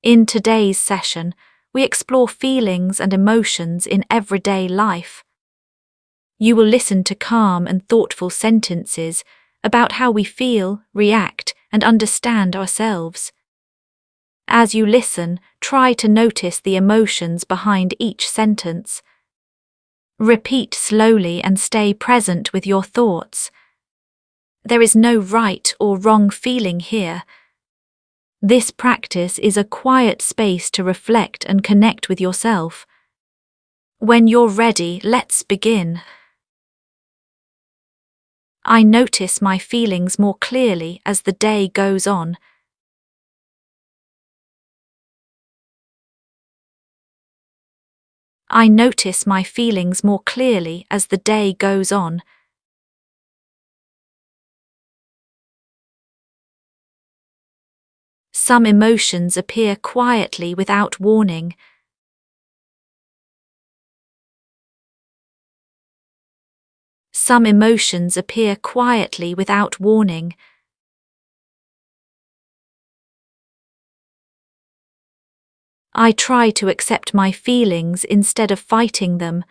In today's session, we explore feelings and emotions in everyday life. You will listen to calm and thoughtful sentences about how we feel, react, and understand ourselves. As you listen, try to notice the emotions behind each sentence. Repeat slowly and stay present with your thoughts. There is no right or wrong feeling here. This practice is a quiet space to reflect and connect with yourself. When you're ready, let's begin. I notice my feelings more clearly as the day goes on. I notice my feelings more clearly as the day goes on. Some emotions appear quietly without warning. Some emotions appear quietly without warning. I try to accept my feelings instead of fighting them.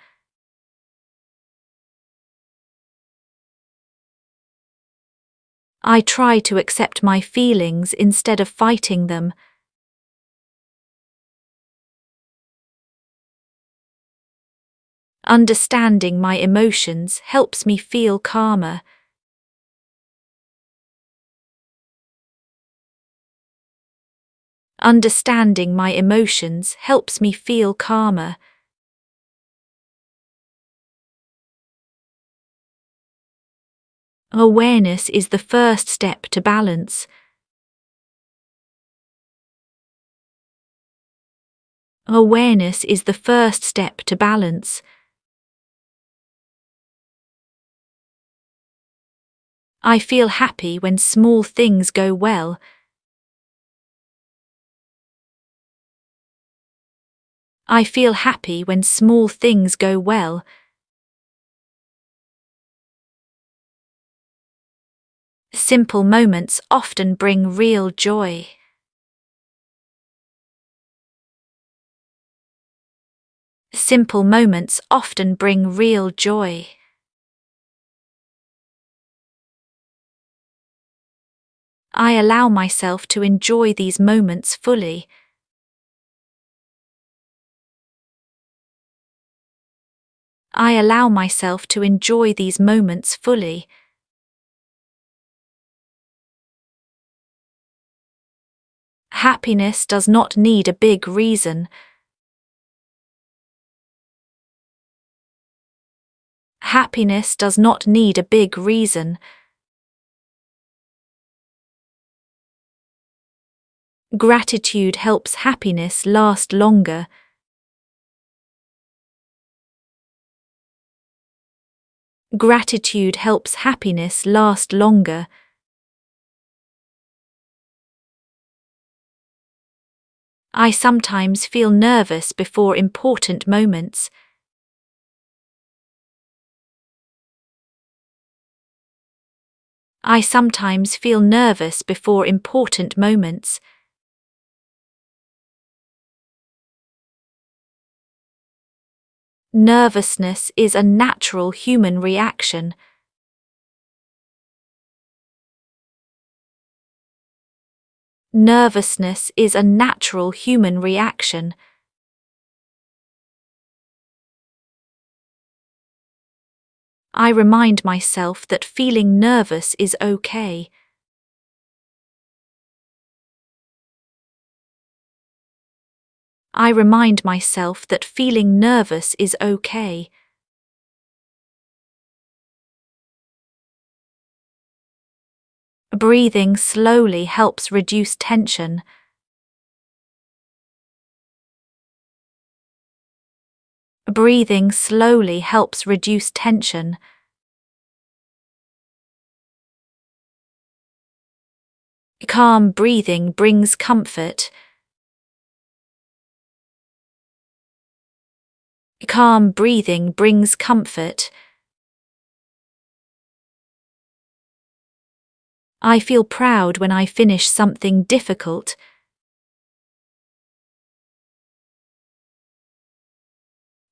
I try to accept my feelings instead of fighting them. Understanding my emotions helps me feel calmer. Understanding my emotions helps me feel calmer. Awareness is the first step to balance. Awareness is the first step to balance. I feel happy when small things go well. I feel happy when small things go well. Simple moments often bring real joy. Simple moments often bring real joy. I allow myself to enjoy these moments fully. I allow myself to enjoy these moments fully. Happiness does not need a big reason. Happiness does not need a big reason. Gratitude helps happiness last longer. Gratitude helps happiness last longer. I sometimes feel nervous before important moments. I sometimes feel nervous before important moments. Nervousness is a natural human reaction. Nervousness is a natural human reaction. I remind myself that feeling nervous is okay. I remind myself that feeling nervous is okay. Breathing slowly helps reduce tension. Breathing slowly helps reduce tension. Calm breathing brings comfort. Calm breathing brings comfort. I feel proud when I finish something difficult.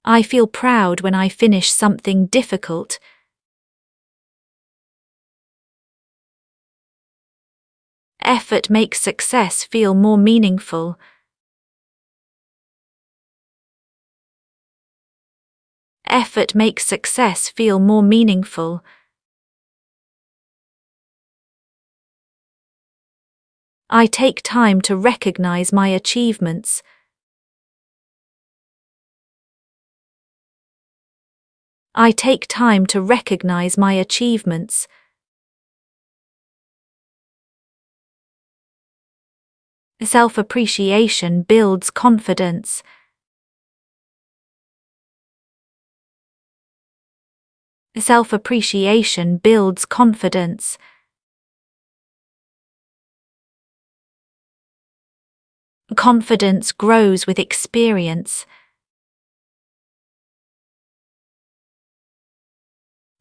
I feel proud when I finish something difficult. Effort makes success feel more meaningful. Effort makes success feel more meaningful. I take time to recognize my achievements. I take time to recognize my achievements. Self-appreciation builds confidence. Self-appreciation builds confidence. Confidence grows with experience.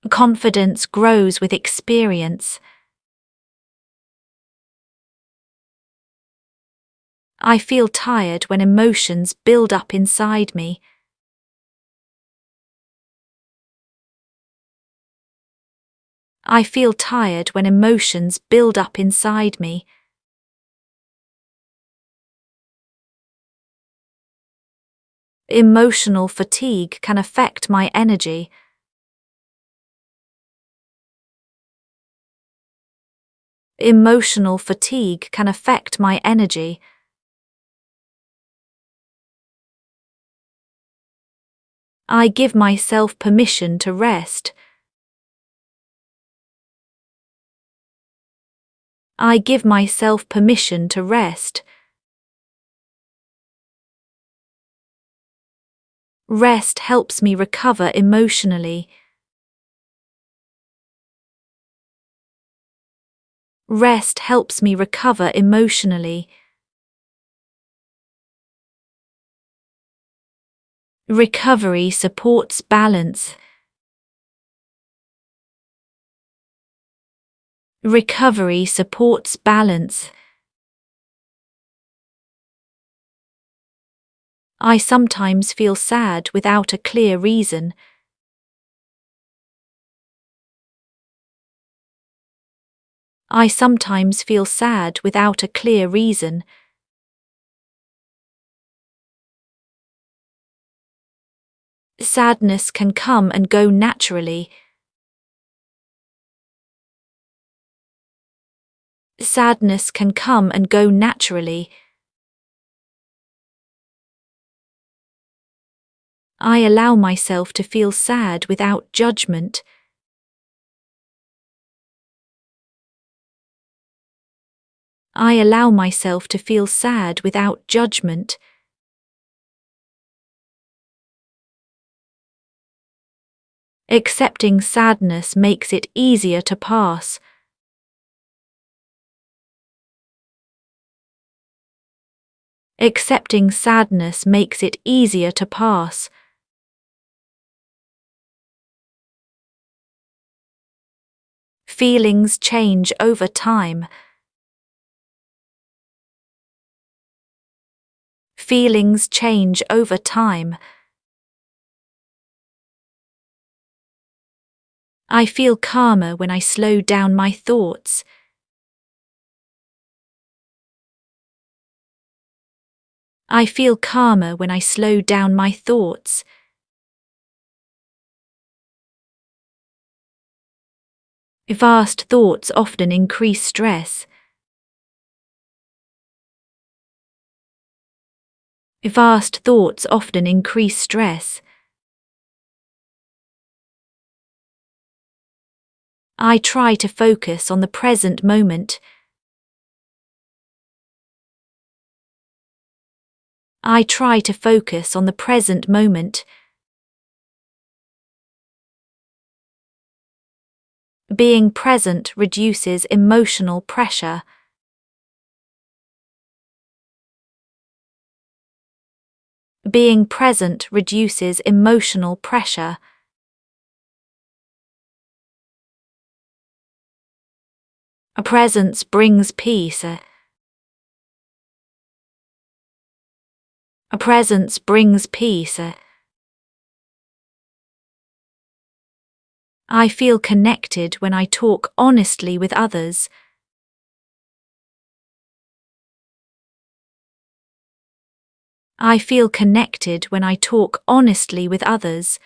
Confidence grows with experience. I feel tired when emotions build up inside me. I feel tired when emotions build up inside me. Emotional fatigue can affect my energy. Emotional fatigue can affect my energy. I give myself permission to rest. I give myself permission to rest. Rest helps me recover emotionally. Rest helps me recover emotionally. Recovery supports balance. Recovery supports balance. I sometimes feel sad without a clear reason. I sometimes feel sad without a clear reason. Sadness can come and go naturally. Sadness can come and go naturally. I allow myself to feel sad without judgment. I allow myself to feel sad without judgment. Accepting sadness makes it easier to pass. Accepting sadness makes it easier to pass. Feelings change over time. Feelings change over time. I feel calmer when I slow down my thoughts. I feel calmer when I slow down my thoughts. Vast thoughts often increase stress. Vast thoughts often increase stress. I try to focus on the present moment. I try to focus on the present moment. Being present reduces emotional pressure. Being present reduces emotional pressure. A presence brings peace. A presence brings peace. I feel connected when I talk honestly with others. I feel connected when I talk honestly with others.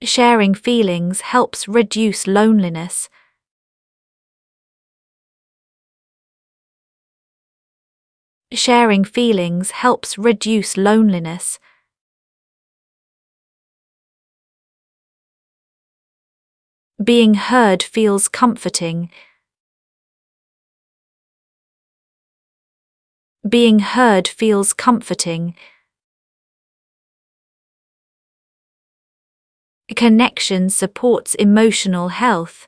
Sharing feelings helps reduce loneliness. Sharing feelings helps reduce loneliness. Being heard feels comforting. Being heard feels comforting. Connection supports emotional health.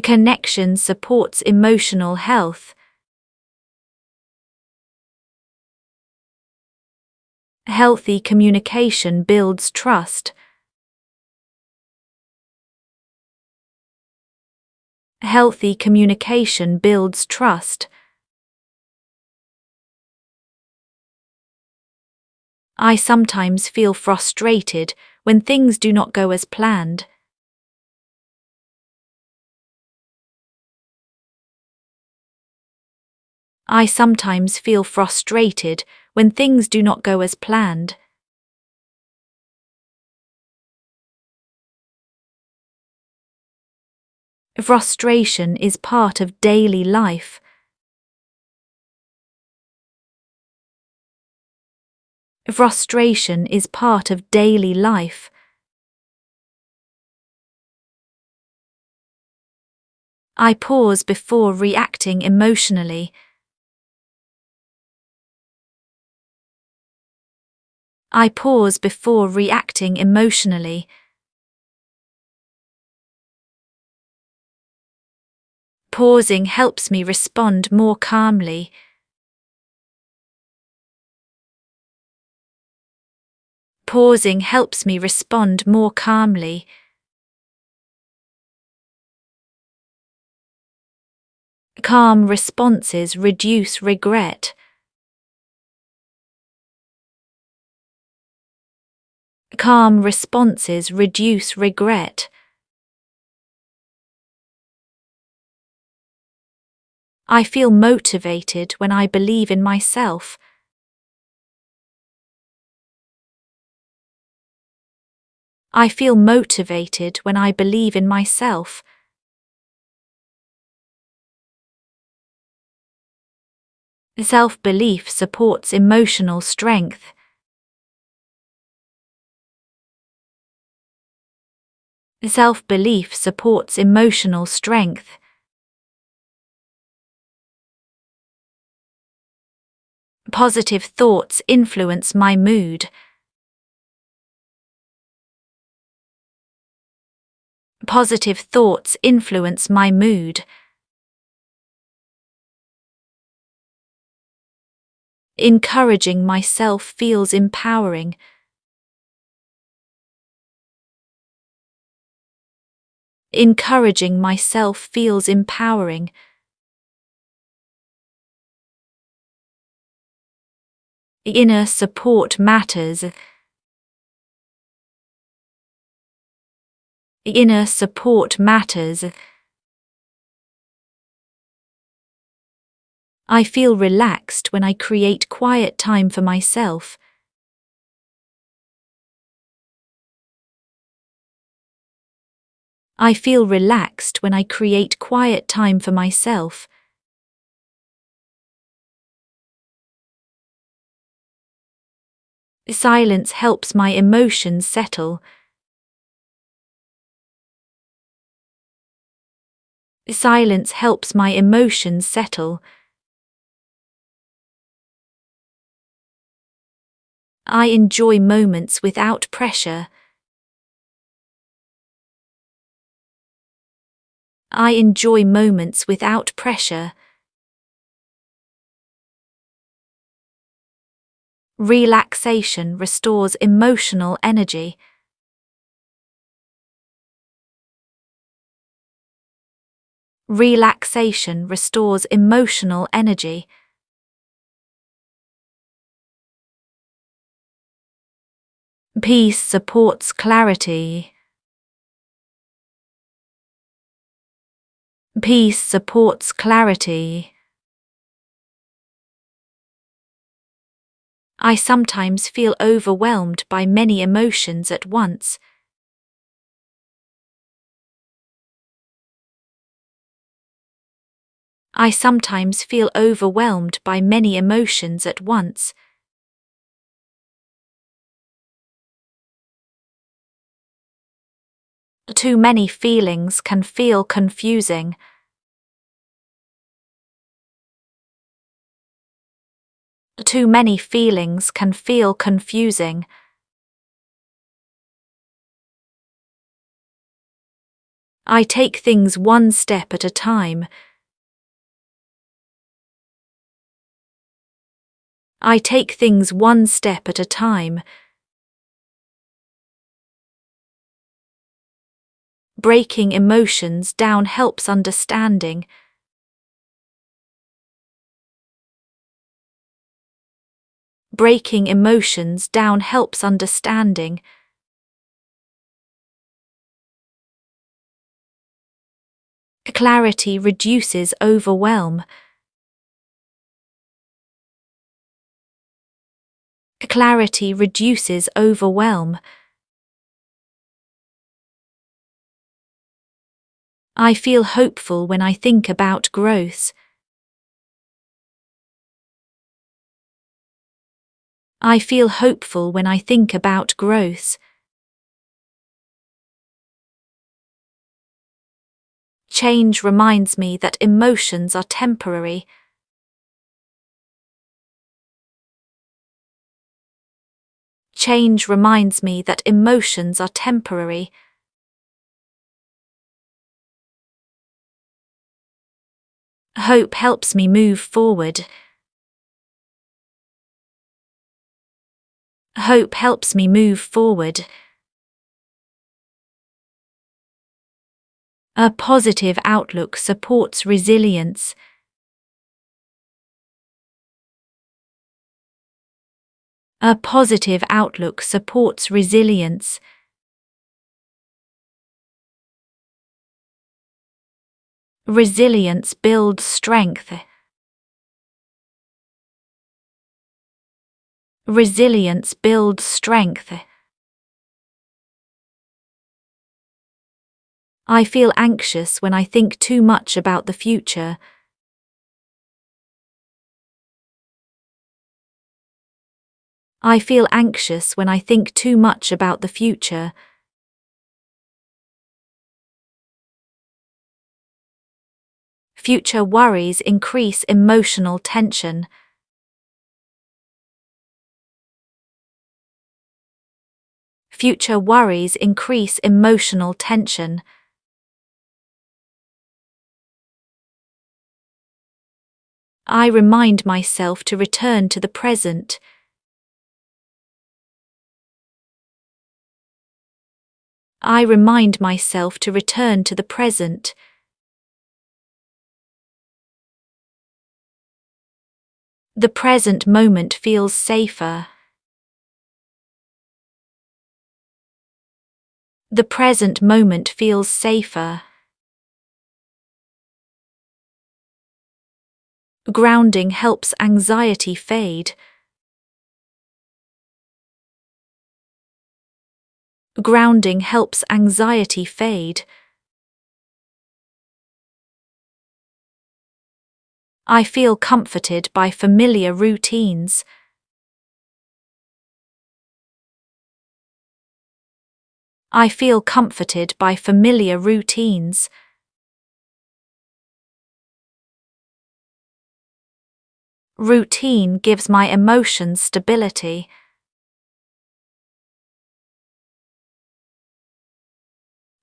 Connection supports emotional health. Healthy communication builds trust. Healthy communication builds trust. I sometimes feel frustrated when things do not go as planned. I sometimes feel frustrated when things do not go as planned. Frustration is part of daily life. Frustration is part of daily life. I pause before reacting emotionally. I pause before reacting emotionally. Pausing helps me respond more calmly. Pausing helps me respond more calmly. Calm responses reduce regret. Calm responses reduce regret. I feel motivated when I believe in myself. I feel motivated when I believe in myself. Self-belief supports emotional strength. Self-belief supports emotional strength. Positive thoughts influence my mood. Positive thoughts influence my mood. Encouraging myself feels empowering. Encouraging myself feels empowering. Inner support matters. Inner support matters. I feel relaxed when I create quiet time for myself. I feel relaxed when I create quiet time for myself. Silence helps my emotions settle. Silence helps my emotions settle. I enjoy moments without pressure. I enjoy moments without pressure. Relaxation restores emotional energy. Relaxation restores emotional energy. Peace supports clarity. Peace supports clarity. I sometimes feel overwhelmed by many emotions at once. I sometimes feel overwhelmed by many emotions at once. Too many feelings can feel confusing. Too many feelings can feel confusing. I take things one step at a time. I take things one step at a time. Breaking emotions down helps understanding. Breaking emotions down helps understanding. Clarity reduces overwhelm. Clarity reduces overwhelm. I feel hopeful when I think about growth. I feel hopeful when I think about growth. Change reminds me that emotions are temporary. Change reminds me that emotions are temporary. Hope helps me move forward. Hope helps me move forward. A positive outlook supports resilience. A positive outlook supports resilience. Resilience builds strength. Resilience builds strength. I feel anxious when I think too much about the future. I feel anxious when I think too much about the future. Future worries increase emotional tension. Future worries increase emotional tension. I remind myself to return to the present. I remind myself to return to the present. The present moment feels safer. The present moment feels safer. Grounding helps anxiety fade. Grounding helps anxiety fade. I feel comforted by familiar routines. I feel comforted by familiar routines. Routine gives my emotions stability.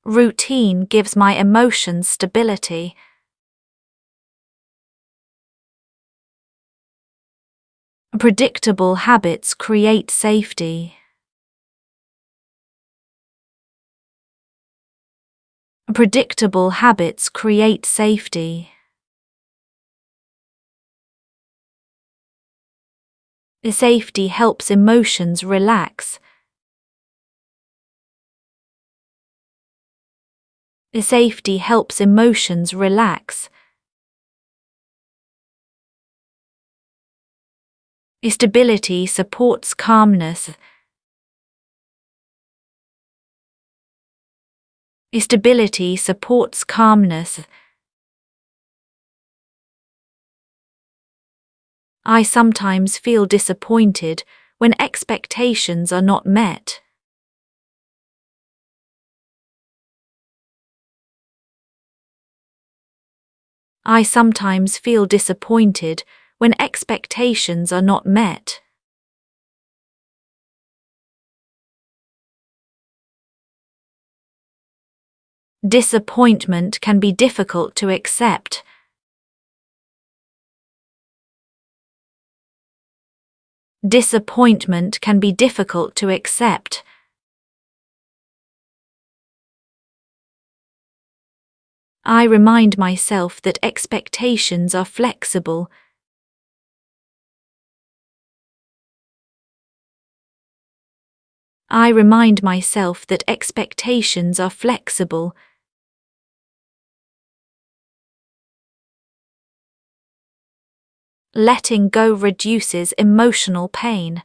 Routine gives my emotions stability. Predictable habits create safety. Predictable habits create safety. Safety helps emotions relax. Safety helps emotions relax. Stability supports calmness. Stability supports calmness. I sometimes feel disappointed when expectations are not met. I sometimes feel disappointed when expectations are not met. Disappointment can be difficult to accept. Disappointment can be difficult to accept. I remind myself that expectations are flexible. I remind myself that expectations are flexible. Letting go reduces emotional pain.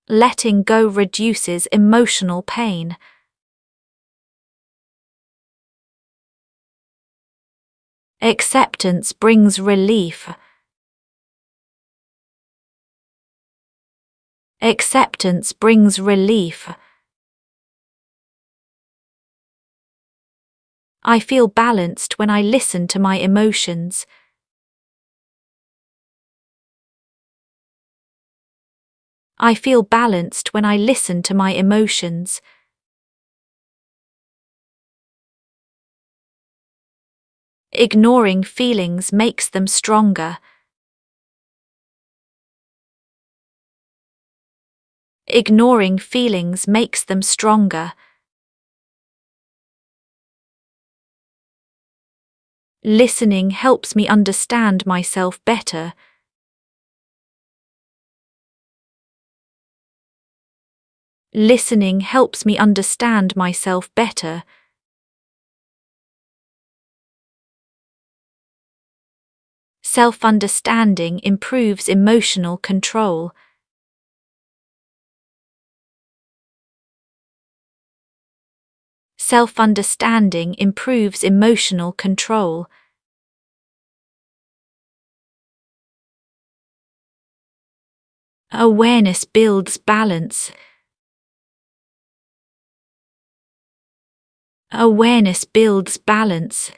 Letting go reduces emotional pain. Acceptance brings relief. Acceptance brings relief. I feel balanced when I listen to my emotions. I feel balanced when I listen to my emotions. Ignoring feelings makes them stronger. Ignoring feelings makes them stronger. Listening helps me understand myself better. Listening helps me understand myself better. Self-understanding improves emotional control. Self-understanding improves emotional control. Awareness builds balance. Awareness builds balance.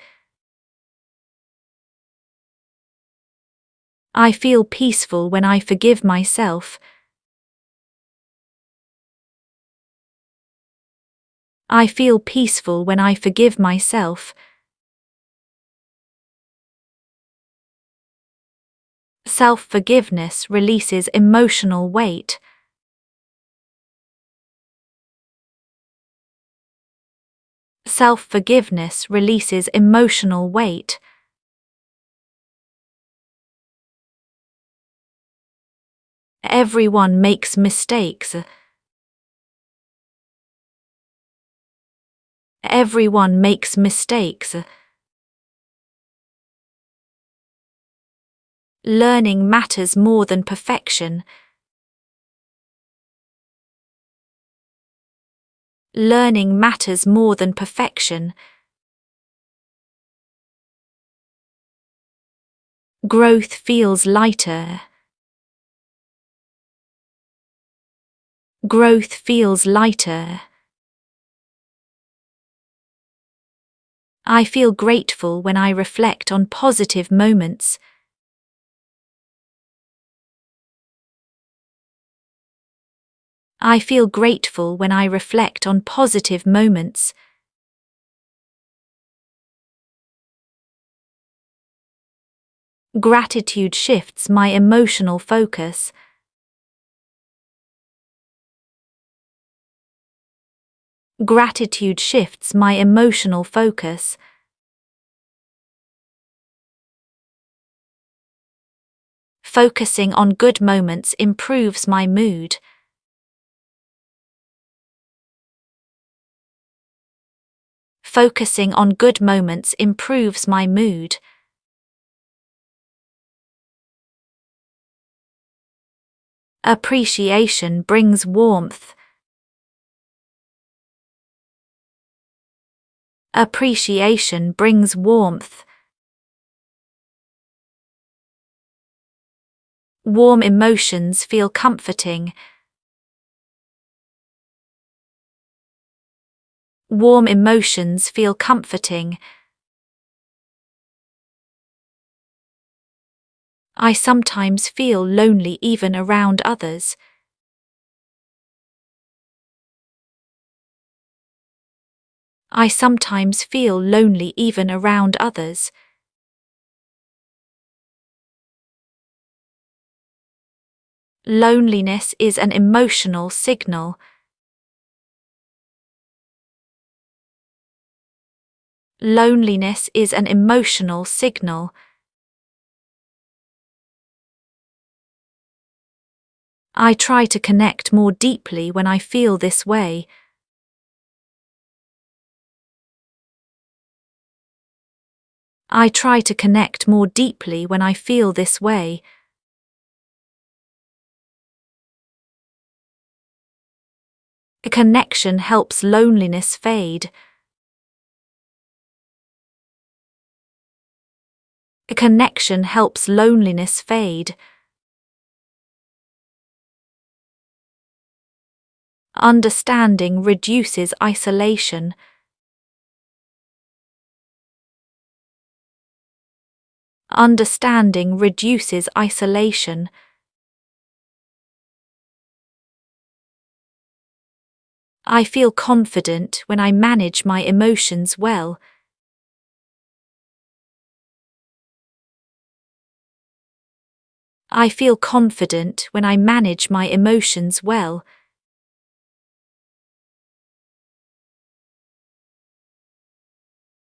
I feel peaceful when I forgive myself. I feel peaceful when I forgive myself. Self-forgiveness releases emotional weight. Self-forgiveness releases emotional weight. Everyone makes mistakes. Everyone makes mistakes. Learning matters more than perfection. Learning matters more than perfection. Growth feels lighter. Growth feels lighter. I feel grateful when I reflect on positive moments. I feel grateful when I reflect on positive moments. Gratitude shifts my emotional focus. Gratitude shifts my emotional focus. Focusing on good moments improves my mood. Focusing on good moments improves my mood. Appreciation brings warmth. Appreciation brings warmth. Warm emotions feel comforting. Warm emotions feel comforting. I sometimes feel lonely even around others. I sometimes feel lonely even around others. Loneliness is an emotional signal. Loneliness is an emotional signal. I try to connect more deeply when I feel this way. I try to connect more deeply when I feel this way. A connection helps loneliness fade. A connection helps loneliness fade. Understanding reduces isolation. Understanding reduces isolation. I feel confident when I manage my emotions well. I feel confident when I manage my emotions well.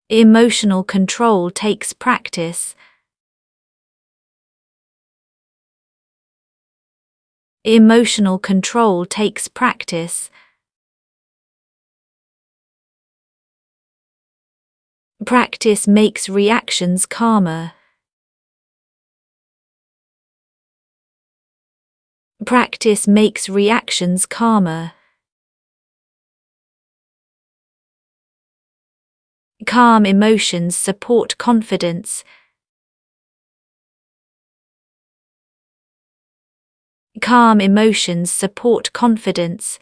Emotional control takes practice. Emotional control takes practice. Practice makes reactions calmer. Practice makes reactions calmer. Calm emotions support confidence. Calm emotions support confidence.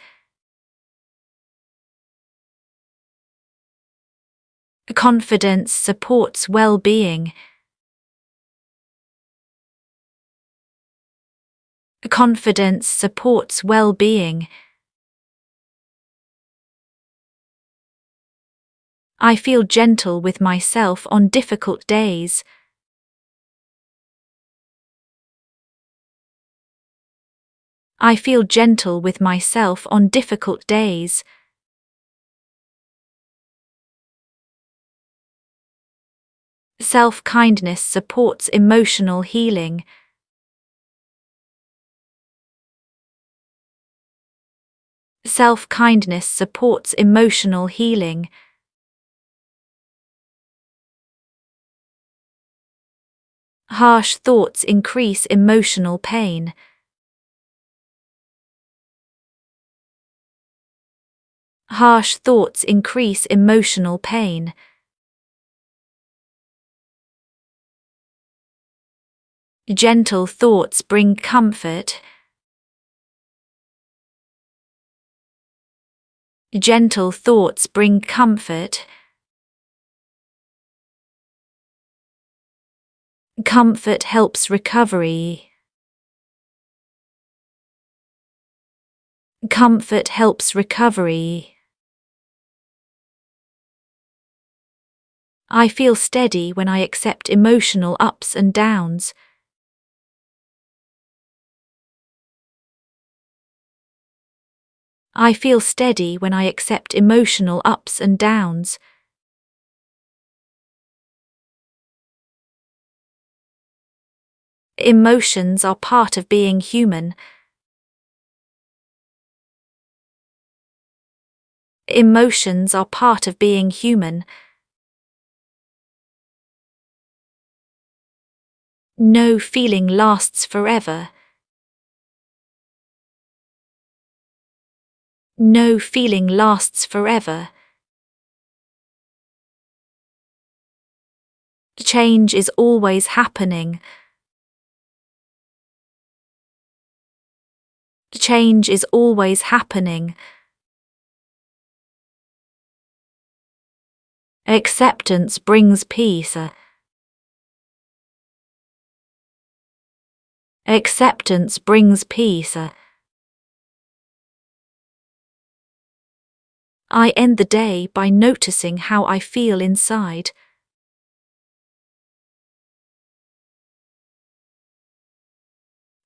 Confidence supports well-being. Confidence supports well-being. I feel gentle with myself on difficult days. I feel gentle with myself on difficult days. Self-kindness supports emotional healing. Self-kindness supports emotional healing. Harsh thoughts increase emotional pain. Harsh thoughts increase emotional pain. Gentle thoughts bring comfort. Gentle thoughts bring comfort. Comfort helps recovery. Comfort helps recovery. I feel steady when I accept emotional ups and downs. I feel steady when I accept emotional ups and downs. Emotions are part of being human. Emotions are part of being human. No feeling lasts forever. No feeling lasts forever. Change is always happening. Change is always happening. Acceptance brings peace. Acceptance brings peace. I end the day by noticing how I feel inside.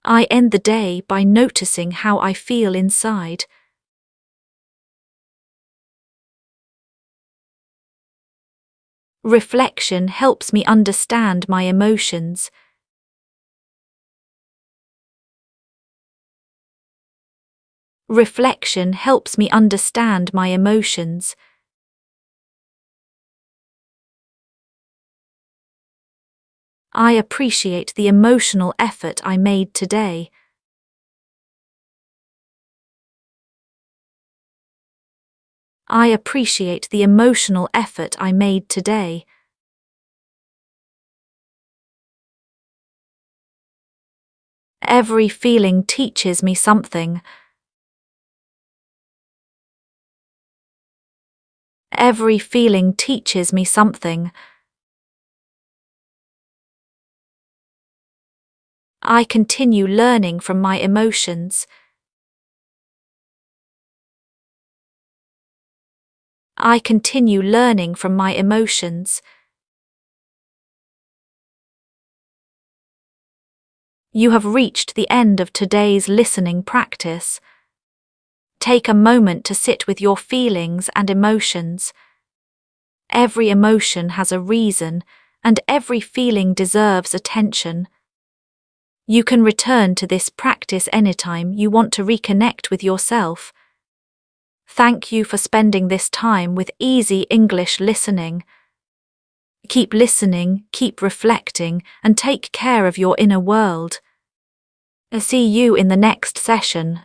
I end the day by noticing how I feel inside. Reflection helps me understand my emotions. Reflection helps me understand my emotions. I appreciate the emotional effort I made today. I appreciate the emotional effort I made today. Every feeling teaches me something. Every feeling teaches me something. I continue learning from my emotions. I continue learning from my emotions. You have reached the end of today's listening practice. Take a moment to sit with your feelings and emotions. Every emotion has a reason, and every feeling deserves attention. You can return to this practice anytime you want to reconnect with yourself. Thank you for spending this time with Easy English Listening. Keep listening, keep reflecting, and take care of your inner world. See you in the next session.